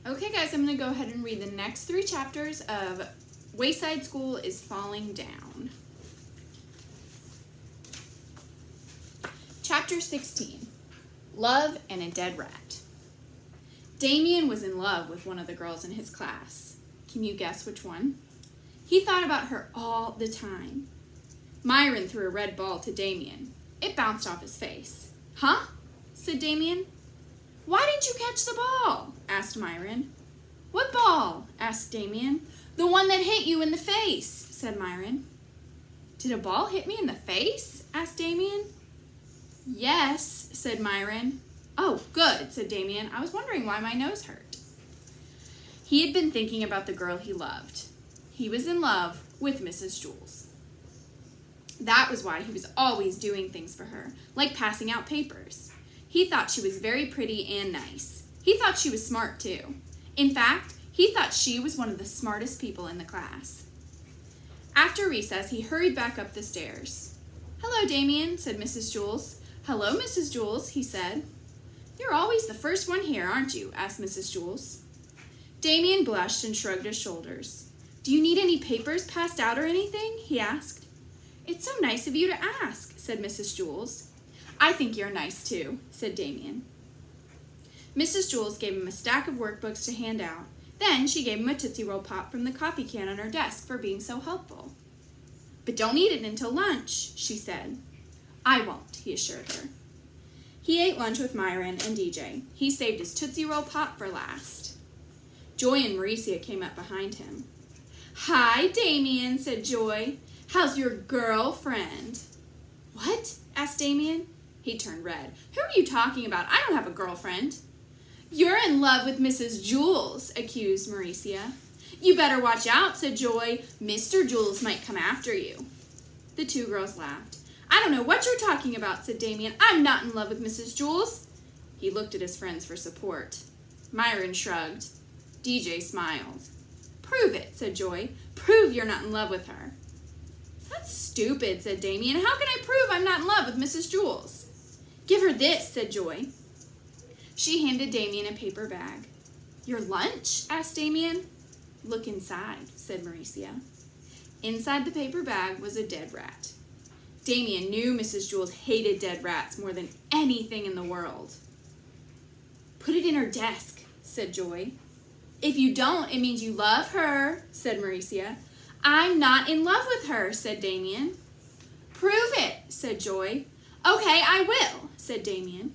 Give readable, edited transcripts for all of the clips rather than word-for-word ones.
Okay, guys, I'm going to go ahead and read the next 3 chapters of Wayside School is Falling Down. Chapter 16, Love and a Dead Rat. Damien was in love with one of the girls in his class. Can you guess which one? He thought about her all the time. Myron threw a red ball to Damien. It bounced off his face. Huh? Said Damien. Why didn't you catch the ball? Asked Myron. What ball? Asked Damien. The one that hit you in the face, said Myron. Did a ball hit me in the face? Asked Damien. Yes, said Myron. Oh, good, said Damien. I was wondering why my nose hurt. He had been thinking about the girl he loved. He was in love with Mrs. Jules. That was why he was always doing things for her, like passing out papers. He thought she was very pretty and nice. He thought she was smart, too. In fact, he thought she was one of the smartest people in the class. After recess, he hurried back up the stairs. Hello, Damien, said Mrs. Jules. Hello, Mrs. Jules, he said. You're always the first one here, aren't you? Asked Mrs. Jules. Damien blushed and shrugged his shoulders. Do you need any papers passed out or anything? He asked. It's so nice of you to ask, said Mrs. Jules. I think you're nice too, said Damien. Mrs. Jules gave him a stack of workbooks to hand out. Then she gave him a Tootsie Roll Pop from the coffee can on her desk for being so helpful. But don't eat it until lunch, she said. I won't, he assured her. He ate lunch with Myron and DJ. He saved his Tootsie Roll Pop for last. Joy and Mauricia came up behind him. Hi, Damien, said Joy. How's your girlfriend? What? Asked Damien. He turned red. Who are you talking about? I don't have a girlfriend. You're in love with Mrs. Jules, accused Mauricia. You better watch out, said Joy. Mr. Jules might come after you. The 2 girls laughed. I don't know what you're talking about, said Damien. I'm not in love with Mrs. Jules. He looked at his friends for support. Myron shrugged. DJ smiled. Prove it, said Joy. Prove you're not in love with her. That's stupid, said Damien. How can I prove I'm not in love with Mrs. Jules? Give her this, said Joy. She handed Damien a paper bag. Your lunch? Asked Damien. Look inside, said Mauricia. Inside the paper bag was a dead rat. Damien knew Mrs. Jules hated dead rats more than anything in the world. Put it in her desk, said Joy. If you don't, it means you love her, said Mauricia. I'm not in love with her, said Damien. Prove it, said Joy. Okay, I will, said Damien.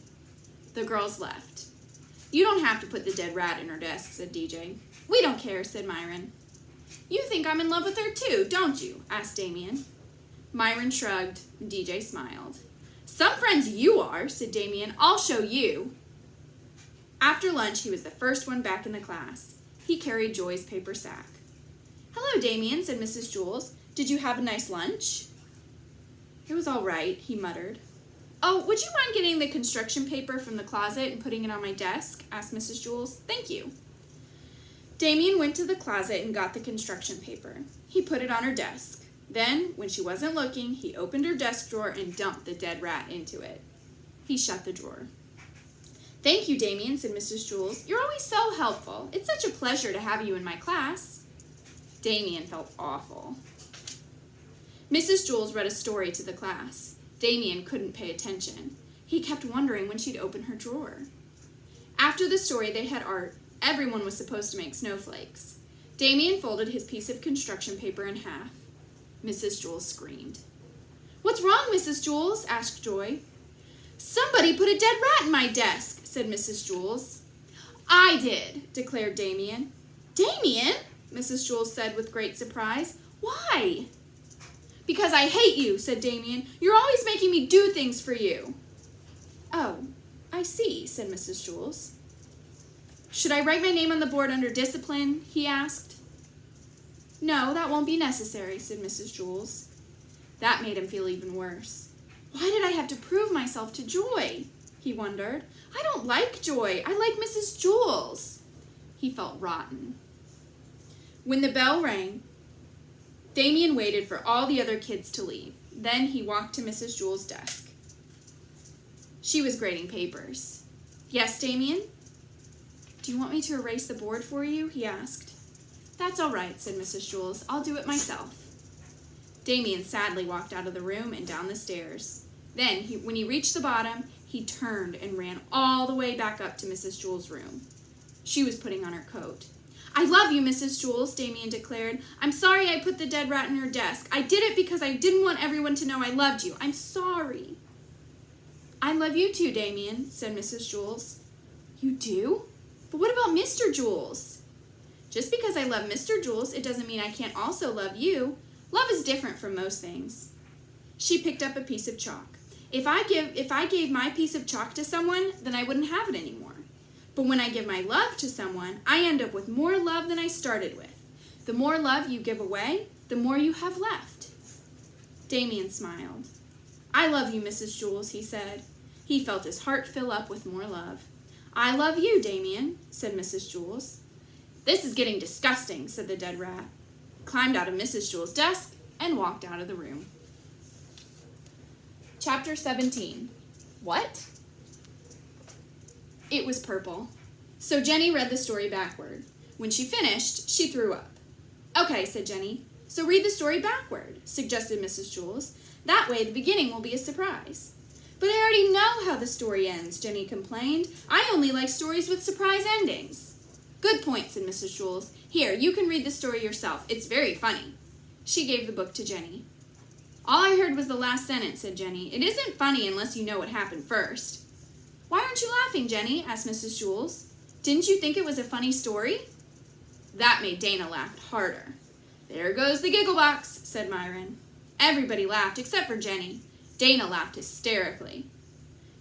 The girls left. You don't have to put the dead rat in her desk, said DJ. We don't care, said Myron. You think I'm in love with her too, don't you? Asked Damien. Myron shrugged. DJ smiled. Some friends you are, said Damien. I'll show you. After lunch, he was the first one back in the class. He carried Joy's paper sack. Hello, Damien, said Mrs. Jules. Did you have a nice lunch? It was all right, he muttered. Oh, would you mind getting the construction paper from the closet and putting it on my desk? Asked Mrs. Jules. Thank you. Damien went to the closet and got the construction paper. He put it on her desk. Then, when she wasn't looking, he opened her desk drawer and dumped the dead rat into it. He shut the drawer. Thank you, Damien, said Mrs. Jules. You're always so helpful. It's such a pleasure to have you in my class. Damien felt awful. Mrs. Jules read a story to the class. Damien couldn't pay attention. He kept wondering when she'd open her drawer. After the story, they had art. Everyone was supposed to make snowflakes. Damien folded his piece of construction paper in half. Mrs. Jules screamed. What's wrong, Mrs. Jules? Asked Joy. Somebody put a dead rat in my desk, said Mrs. Jules. I did, declared Damien. Damien? Mrs. Jules said with great surprise. Why? Because I hate you, said Damien. You're always making me do things for you. Oh, I see, said Mrs. Jules. Should I write my name on the board under discipline? He asked. No, that won't be necessary, said Mrs. Jules. That made him feel even worse. Why did I have to prove myself to Joy? He wondered. I don't like Joy. I like Mrs. Jules. He felt rotten. When the bell rang, Damien waited for all the other kids to leave. Then he walked to Mrs. Jules' desk. She was grading papers. Yes, Damien? Do you want me to erase the board for you? He asked. That's all right, said Mrs. Jules. I'll do it myself. Damien sadly walked out of the room and down the stairs. Then, when he reached the bottom, he turned and ran all the way back up to Mrs. Jules' room. She was putting on her coat. I love you, Mrs. Jules, Damien declared. I'm sorry I put the dead rat in your desk. I did it because I didn't want everyone to know I loved you. I'm sorry. I love you too, Damien, said Mrs. Jules. You do? But what about Mr. Jules? Just because I love Mr. Jules, it doesn't mean I can't also love you. Love is different from most things. She picked up a piece of chalk. If I gave my piece of chalk to someone, then I wouldn't have it anymore. But when I give my love to someone, I end up with more love than I started with. The more love you give away, the more you have left. Damien smiled. I love you, Mrs. Jules, he said. He felt his heart fill up with more love. I love you, Damien, said Mrs. Jules. This is getting disgusting, said the dead rat, climbed out of Mrs. Jules' desk, and walked out of the room. Chapter 17. What? It was purple. So Jenny read the story backward. When she finished, she threw up. Okay, said Jenny. So read the story backward, suggested Mrs. Jules. That way the beginning will be a surprise. But I already know how the story ends, Jenny complained. I only like stories with surprise endings. Good point, said Mrs. Jules. Here, you can read the story yourself. It's very funny. She gave the book to Jenny. All I heard was the last sentence, said Jenny. It isn't funny unless you know what happened first. Why aren't you laughing, Jenny? Asked Mrs. Jules. Didn't you think it was a funny story? That made Dana laugh harder. There goes the giggle box, said Myron. Everybody laughed except for Jenny. Dana laughed hysterically.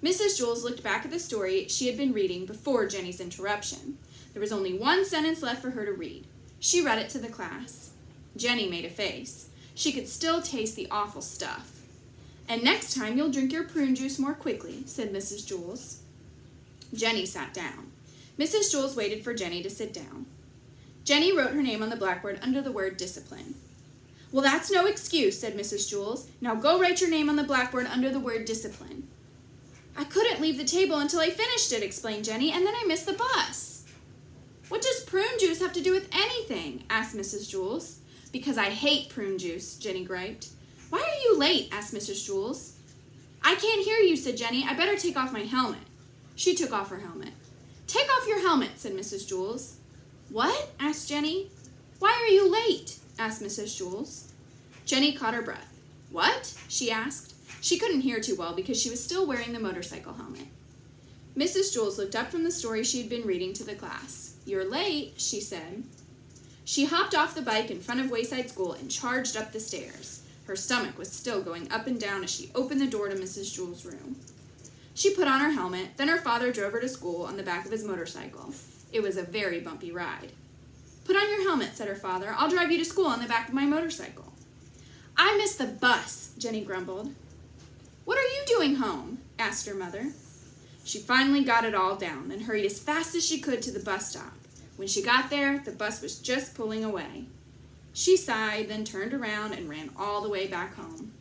Mrs. Jules looked back at the story she had been reading before Jenny's interruption. There was only one sentence left for her to read. She read it to the class. Jenny made a face. She could still taste the awful stuff. And next time you'll drink your prune juice more quickly, said Mrs. Jules. Jenny sat down. Mrs. Jules waited for Jenny to sit down. Jenny wrote her name on the blackboard under the word discipline. Well, that's no excuse, said Mrs. Jules. Now go write your name on the blackboard under the word discipline. I couldn't leave the table until I finished it, explained Jenny, and then I missed the bus. What does prune juice have to do with anything? Asked Mrs. Jules. Because I hate prune juice, Jenny griped. Why are you late? Asked Mrs. Jules. I can't hear you, said Jenny. I better take off my helmet. She took off her helmet. Take off your helmet, said Mrs. Jules. What? Asked Jenny. Why are you late? Asked Mrs. Jules. Jenny caught her breath. What? She asked. She couldn't hear too well because she was still wearing the motorcycle helmet. Mrs. Jules looked up from the story she had been reading to the class. You're late, she said. She hopped off the bike in front of Wayside School and charged up the stairs. Her stomach was still going up and down as she opened the door to Mrs. Jules' room. She put on her helmet, then her father drove her to school on the back of his motorcycle. It was a very bumpy ride. Put on your helmet, said her father. I'll drive you to school on the back of my motorcycle. I missed the bus, Jenny grumbled. What are you doing home? Asked her mother. She finally got it all down and hurried as fast as she could to the bus stop. When she got there, the bus was just pulling away. She sighed, then turned around and ran all the way back home.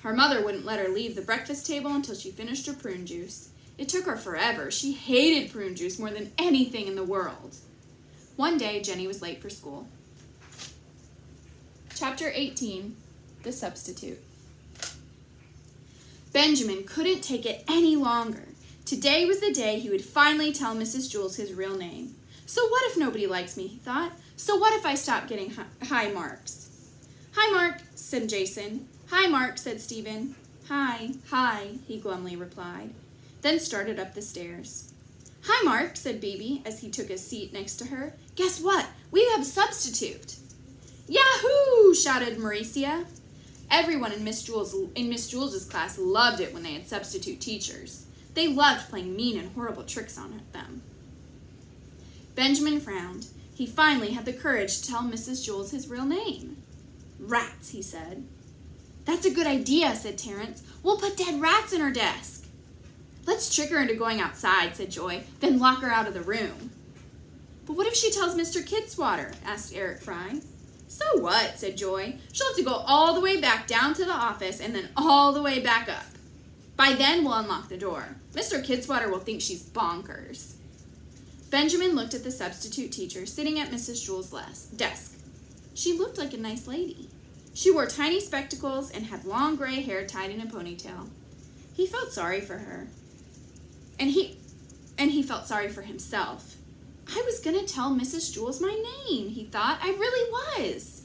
Her mother wouldn't let her leave the breakfast table until she finished her prune juice. It took her forever. She hated prune juice more than anything in the world. One day, Jenny was late for school. Chapter 18, The Substitute. Benjamin couldn't take it any longer. Today was the day he would finally tell Mrs. Jules his real name. So what if nobody likes me, he thought. So what if I stop getting high marks? Hi, Mark, said Jason. Hi, Mark, said Stephen. Hi, he glumly replied, then started up the stairs. Hi, Mark, said Baby as he took his seat next to her. Guess what? We have a substitute. Yahoo! Shouted Mauricia. Everyone in Miss Jules's class loved it when they had substitute teachers. They loved playing mean and horrible tricks on them. Benjamin frowned. He finally had the courage to tell Mrs. Jules his real name. Rats, he said. That's a good idea, said Terrence. We'll put dead rats in her desk. Let's trick her into going outside, said Joy, then lock her out of the room. But what if she tells Mr. Kidswatter? Asked Eric Fry. So what, said Joy. She'll have to go all the way back down to the office and then all the way back up. By then, we'll unlock the door. Mr. Kidswatter will think she's bonkers. Benjamin looked at the substitute teacher sitting at Mrs. Jewell's desk. She looked like a nice lady. She wore tiny spectacles and had long gray hair tied in a ponytail. He felt sorry for her. And he felt sorry for himself. I was going to tell Mrs. Jewell my name, he thought. I really was.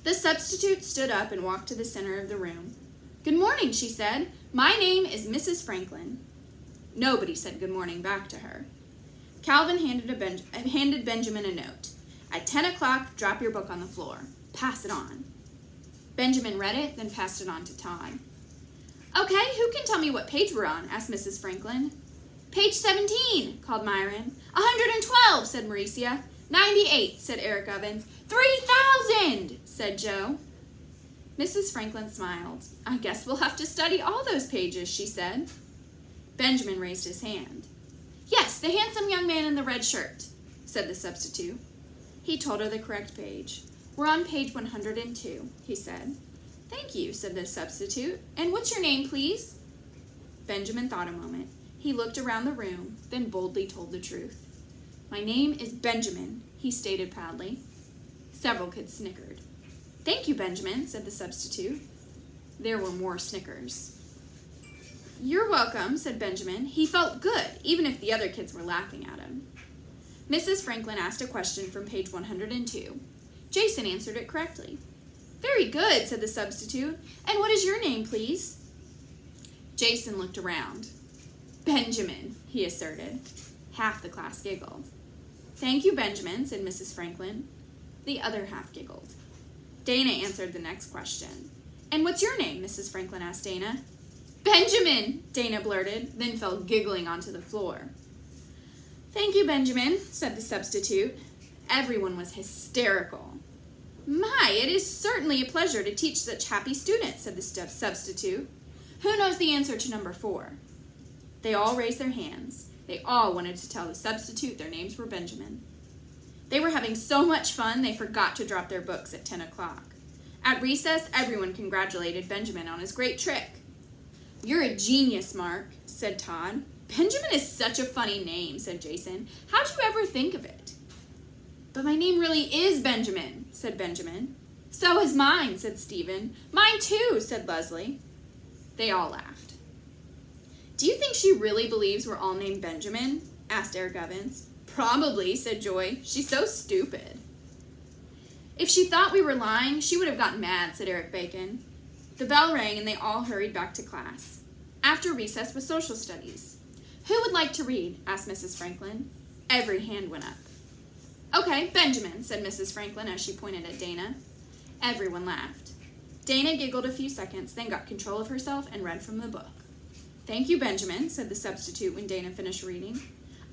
The substitute stood up and walked to the center of the room. Good morning, she said. My name is Mrs. Franklin. Nobody said good morning back to her. Calvin handed Benjamin a note. At 10 o'clock, drop your book on the floor. Pass it on. Benjamin read it, then passed it on to Todd. Okay, who can tell me what page we're on? Asked Mrs. Franklin. Page 17, called Myron. 112, said Mauricia. 98, said Eric Ovens. 3,000, said Joe. Mrs. Franklin smiled. I guess we'll have to study all those pages, she said. Benjamin raised his hand. Yes, the handsome young man in the red shirt, said the substitute. He told her the correct page. We're on page 102, he said. Thank you, said the substitute. And what's your name, please? Benjamin thought a moment. He looked around the room, then boldly told the truth. My name is Benjamin, he stated proudly. Several kids snickered. Thank you, Benjamin, said the substitute. There were more snickers. You're welcome, said Benjamin. He felt good, even if the other kids were laughing at him. Mrs. Franklin asked a question from page 102. Jason answered it correctly. Very good, said the substitute. And what is your name, please? Jason looked around. Benjamin, he asserted. Half the class giggled. Thank you, Benjamin, said Mrs. Franklin. The other half giggled. Dana answered the next question. And what's your name? Mrs. Franklin asked Dana. Benjamin, Dana blurted, then fell giggling onto the floor. Thank you, Benjamin, said the substitute. Everyone was hysterical. My, it is certainly a pleasure to teach such happy students, said the substitute. Who knows the answer to number 4? They all raised their hands. They all wanted to tell the substitute their names were Benjamin. They were having so much fun they forgot to drop their books at 10 o'clock. At recess, everyone congratulated Benjamin on his great trick. You're a genius, Mark, said Todd. Benjamin is such a funny name, said Jason. How'd you ever think of it? But my name really is Benjamin, said Benjamin. So is mine, said Stephen. Mine too, said Leslie. They all laughed. Do you think she really believes we're all named Benjamin? Asked Eric Evans. Probably, said Joy. She's so stupid. If she thought we were lying, she would have gotten mad, said Eric Bacon. The bell rang and they all hurried back to class. After recess was social studies. Who would like to read? Asked Mrs. Franklin. Every hand went up. Okay, Benjamin, said Mrs. Franklin as she pointed at Dana. Everyone laughed. Dana giggled a few seconds, then got control of herself and read from the book. Thank you, Benjamin, said the substitute when Dana finished reading.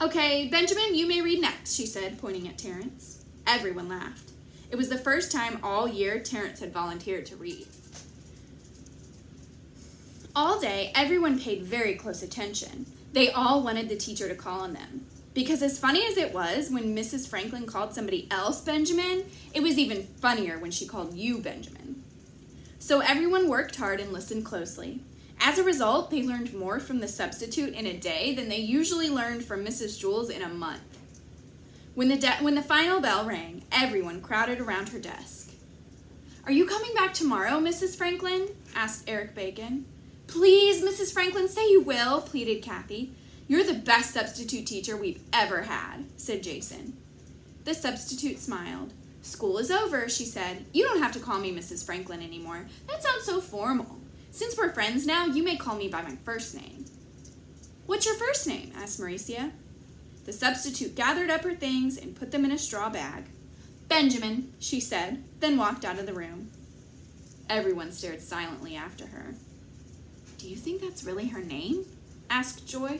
Okay, Benjamin, you may read next, she said, pointing at Terrence. Everyone laughed. It was the first time all year Terrence had volunteered to read. All day, everyone paid very close attention. They all wanted the teacher to call on them. Because as funny as it was when Mrs. Franklin called somebody else Benjamin, it was even funnier when she called you Benjamin. So everyone worked hard and listened closely. As a result, they learned more from the substitute in a day than they usually learned from Mrs. Jewell in a month. When the final bell rang, everyone crowded around her desk. Are you coming back tomorrow, Mrs. Franklin? Asked Eric Bacon. Please, Mrs. Franklin, say you will, pleaded Kathy. You're the best substitute teacher we've ever had, said Jason. The substitute smiled. School is over, she said. You don't have to call me Mrs. Franklin anymore. That sounds so formal. Since we're friends now, you may call me by my first name. What's your first name? Asked Mauricia. The substitute gathered up her things and put them in a straw bag. Benjamin, she said, then walked out of the room. Everyone stared silently after her. Do you think that's really her name? Asked Joy.